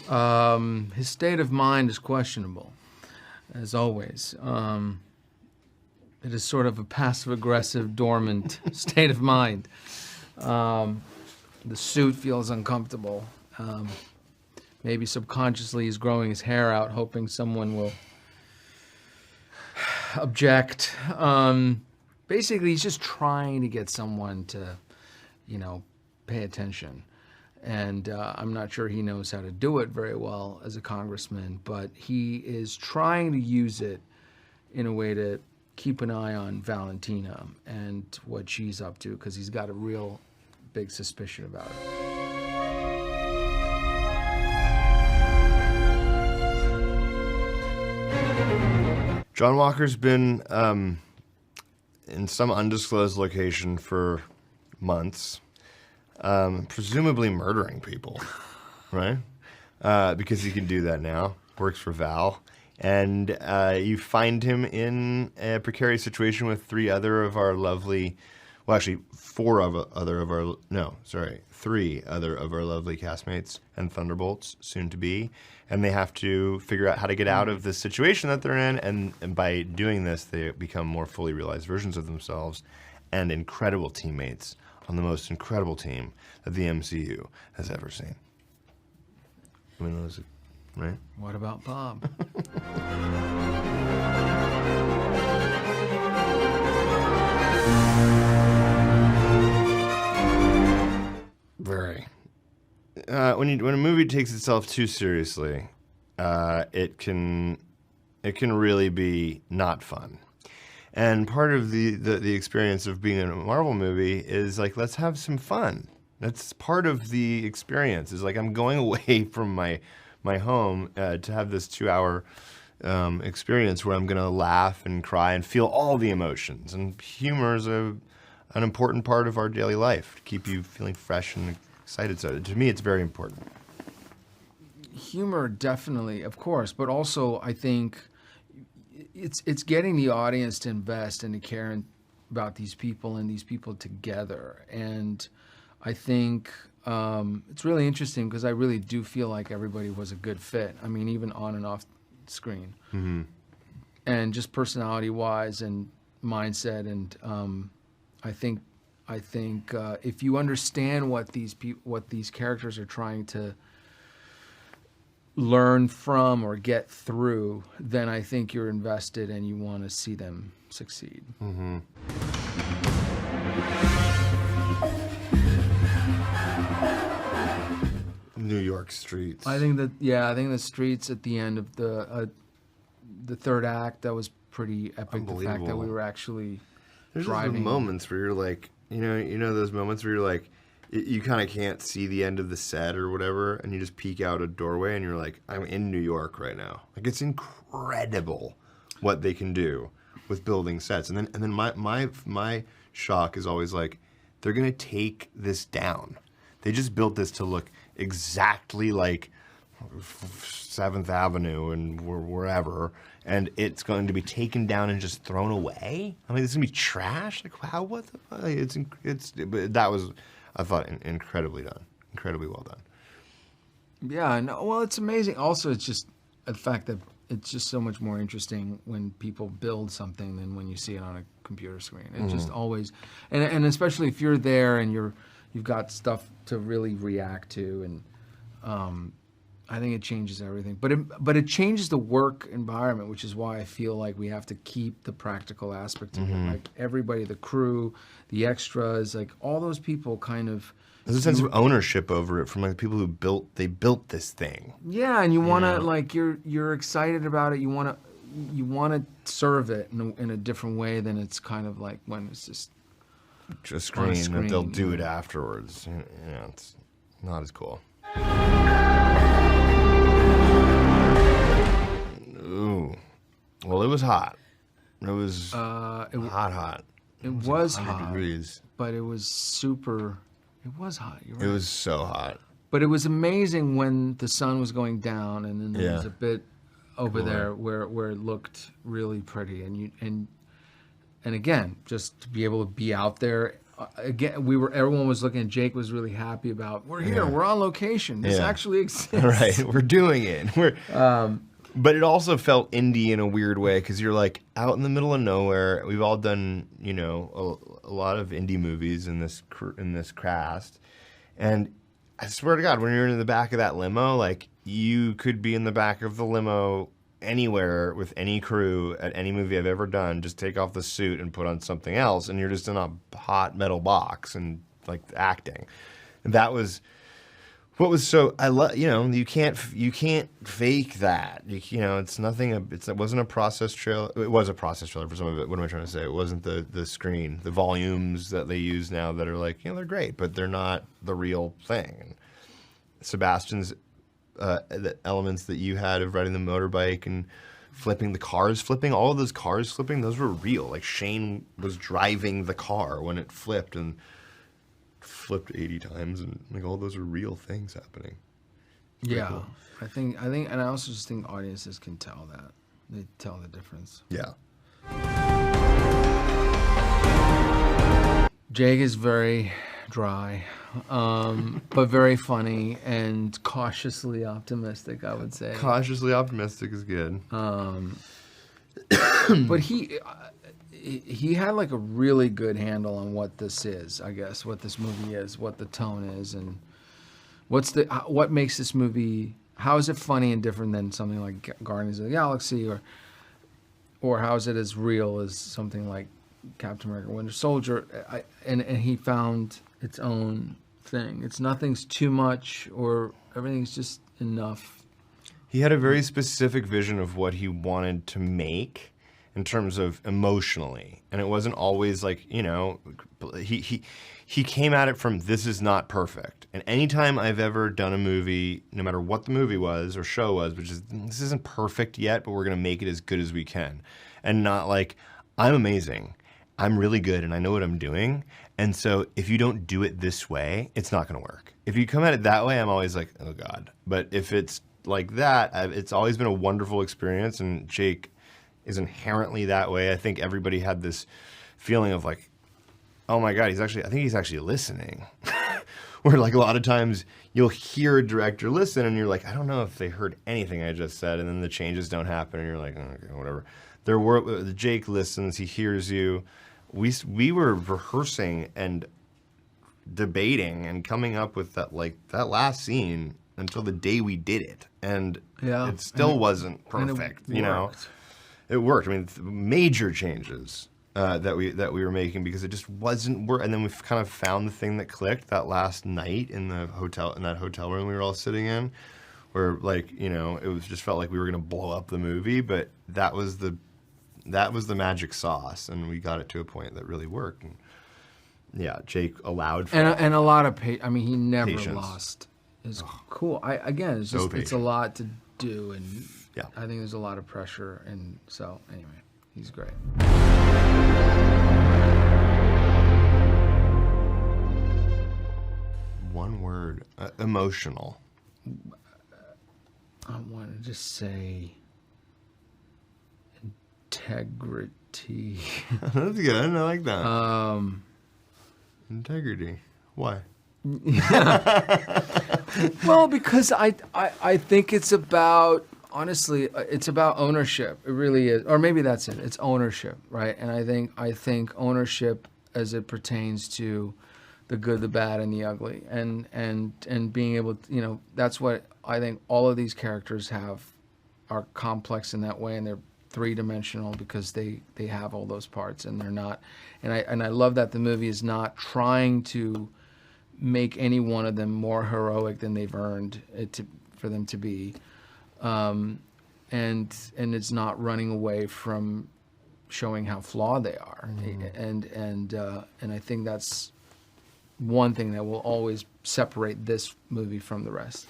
His state of mind is questionable, as always. It is sort of a passive-aggressive, dormant state of mind. The suit feels uncomfortable. Maybe subconsciously he's growing his hair out, hoping someone will object. Basically, he's just trying to get someone to, pay attention. And I'm not sure he knows how to do it very well as a congressman, but he is trying to use it in a way to keep an eye on Valentina and what she's up to, because he's got a real big suspicion about her. John Walker's been in some undisclosed location for months, presumably murdering people, right? Because he can do that now. Works for Val. And you find him in a precarious situation with three other of our lovely castmates and Thunderbolts, soon to be. And they have to figure out how to get out of the situation that they're in. And by doing this, they become more fully realized versions of themselves and incredible teammates on the most incredible team that the MCU has ever seen. I mean, those, right? What about Bob? Very. When a movie takes itself too seriously, it can really be not fun. And part of the experience of being in a Marvel movie is like, let's have some fun. That's part of the experience. Is like, I'm going away from my home to have this 2-hour experience where I'm going to laugh and cry and feel all the emotions. And humor is an important part of our daily life to keep you feeling fresh and excited. So to me, it's very important. Humor, definitely, of course, but also I think it's getting the audience to invest and to care about these people and these people together. And I think it's really interesting because I really do feel like everybody was a good fit. I mean, even on and off screen. Mm-hmm. And just personality-wise and mindset. And I think if you understand what these characters are trying to learn from or get through, then I think you're invested and you want to see them succeed. Mm-hmm. New York streets. I think the streets at the end of the third act, that was pretty epic. The fact that we were actually driving. There's moments where you're like, you know those moments where you're like, you kind of can't see the end of the set or whatever, and you just peek out a doorway and you're like, I'm in New York right now. Like, it's incredible what they can do with building sets. And then my shock is always like, they're gonna take this down. They just built this to look exactly like 7th Avenue and wherever, and it's going to be taken down and just thrown away. I mean, it's gonna be trash. Like, how? What the fuck? But that was, I thought, incredibly well done. Yeah, no, well, it's amazing. Also, it's just the fact that it's just so much more interesting when people build something than when you see it on a computer screen. It's just always, and especially if you're there and you've got stuff to really react to, and I think it changes everything. But it changes the work environment, which is why I feel like we have to keep the practical aspect of it. Like everybody, the crew, the extras, like all those people kind of. There's a sense of ownership over it from like the people who built this thing. Yeah, and you want to like you're excited about it. You want to serve it in a different way than it's kind of like when it's just screen and they'll do it afterwards. Yeah, it's not as cool. Ooh. Well, it was hot. It was hot. It was hot. Degrees. But it was super. It was hot. You're right. It was so hot. But it was amazing when the sun was going down, and then there was a bit over there where it looked really pretty, and again, just to be able to be out there again, everyone was looking. Jake was really happy about. We're here. Yeah. We're on location. This Yeah. actually exists. Right, we're doing it. But it also felt indie in a weird way because you're like out in the middle of nowhere. We've all done, you know, a lot of indie movies in this cast, and I swear to God, when you're in the back of that limo, like you could be in the back of the limo anywhere with any crew at any movie I've ever done. Just take off the suit and put on something else, and you're just in a hot metal box and like acting. And that was. What was so I love, you know, you can't fake that. You know, it's nothing. It wasn't a process trailer. It was a process trailer for some of it. What am I trying to say? It wasn't the screen, the volumes that they use now that are like, you know, they're great, but they're not the real thing. And Sebastian's the elements that you had of riding the motorbike and flipping the cars, all of those cars flipping, those were real. Like Shane was driving the car when it flipped and flipped 80 times, and like all those are real things happening. Yeah, cool. I think, and I also just think audiences can tell that. They tell the difference. Yeah. Jake is very dry, but very funny and cautiously optimistic, I would say. Cautiously optimistic is good. But he had like a really good handle on what this is, I guess, what this movie is, what the tone is, and what makes this movie. How is it funny and different than something like Guardians of the Galaxy, or how is it as real as something like Captain America: Winter Soldier? And he found its own thing. Nothing's too much, or everything's just enough. He had a very specific vision of what he wanted to make in terms of emotionally, and it wasn't always like, you know, he came at it from, this is not perfect. And anytime I've ever done a movie, no matter what the movie was or show was, which is, this isn't perfect yet, but we're gonna make it as good as we can, and not like, I'm amazing, I'm really good, and I know what I'm doing, and so if you don't do it this way, it's not gonna work. If you come at it that way, I'm always like, oh God. But if it's like that, it's always been a wonderful experience, and Jake is inherently that way. I think everybody had this feeling of like, oh my God, I think he's actually listening. Where like a lot of times you'll hear a director listen and you're like, I don't know if they heard anything I just said, and then the changes don't happen and you're like, oh, okay, whatever. Jake listens, he hears you. We were rehearsing and debating and coming up with that last scene until the day we did it. And it still wasn't perfect, you know. It worked. I mean, major changes that we were making because it just wasn't work. And then we've kind of found the thing that clicked that last night in that hotel room we were all sitting in, where like, you know, it was just felt like we were gonna blow up the movie, but that was the magic sauce, and we got it to a point that really worked. And yeah, Jake allowed for and a lot of I mean, he never patience. lost. It's cool. It's just it's a lot to do, and yeah. I think there's a lot of pressure, and so anyway, he's great. One word, emotional. I want to just say integrity. That's good. I like that. Integrity. Why? Well, because I think it's about, honestly, it's about ownership. It really is. Or maybe that's it. It's ownership, right? And I think ownership as it pertains to the good, the bad, and the ugly. And being able to, you know, that's what I think all of these characters are complex in that way, and they're three-dimensional because they have all those parts, and they're not. And I love that the movie is not trying to make any one of them more heroic than they've earned it for them to be, and it's not running away from showing how flawed they are. And I think that's one thing that will always separate this movie from the rest.